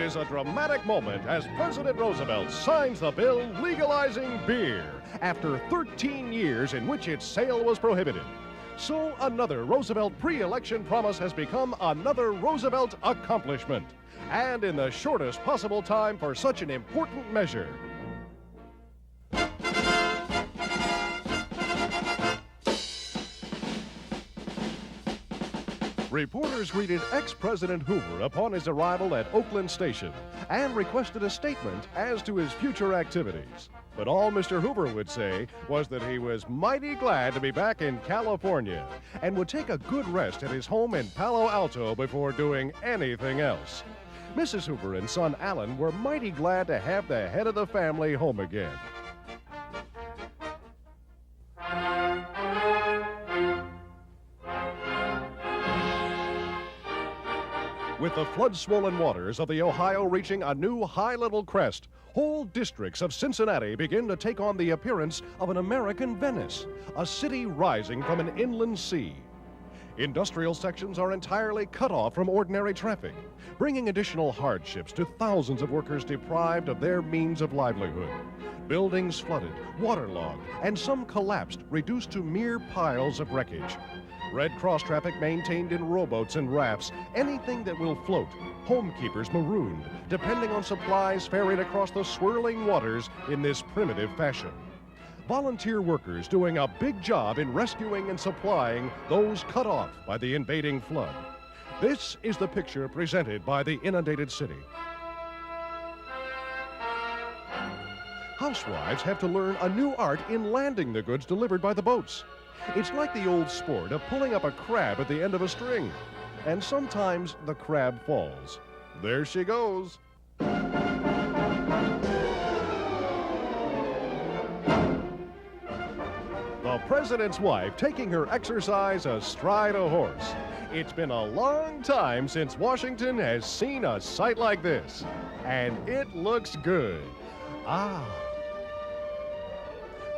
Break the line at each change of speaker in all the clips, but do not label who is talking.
is a dramatic moment as President Roosevelt signs the bill legalizing beer after 13 years in which its sale was prohibited. So another Roosevelt pre-election promise has become another Roosevelt accomplishment, and in the shortest possible time for such an important measure. Reporters greeted ex-President Hoover upon his arrival at Oakland Station and requested a statement as to his future activities. But all Mr. Hoover would say was that he was mighty glad to be back in California and would take a good rest at his home in Palo Alto before doing anything else. Mrs. Hoover and son Alan were mighty glad to have the head of the family home again. With the flood-swollen waters of the Ohio reaching a new high-level crest, whole districts of Cincinnati begin to take on the appearance of an American Venice, a city rising from an inland sea. Industrial sections are entirely cut off from ordinary traffic, bringing additional hardships to thousands of workers deprived of their means of livelihood. Buildings flooded, waterlogged, and some collapsed, reduced to mere piles of wreckage. Red Cross traffic maintained in rowboats and rafts, anything that will float. Homekeepers marooned, depending on supplies ferried across the swirling waters in this primitive fashion. Volunteer workers doing a big job in rescuing and supplying those cut off by the invading flood. This is the picture presented by the inundated city. Housewives have to learn a new art in landing the goods delivered by the boats. It's like the old sport of pulling up a crab at the end of a string. And sometimes the crab falls. There she goes. The president's wife taking her exercise astride a horse. It's been a long time since Washington has seen a sight like this. And it looks good.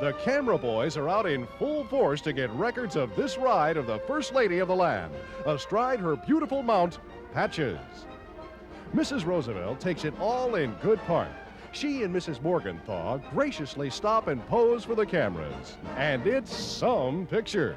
The camera boys are out in full force to get records of this ride of the First Lady of the land, astride her beautiful mount, Patches. Mrs. Roosevelt takes it all in good part. She and Mrs. Morgenthau graciously stop and pose for the cameras. And it's some picture.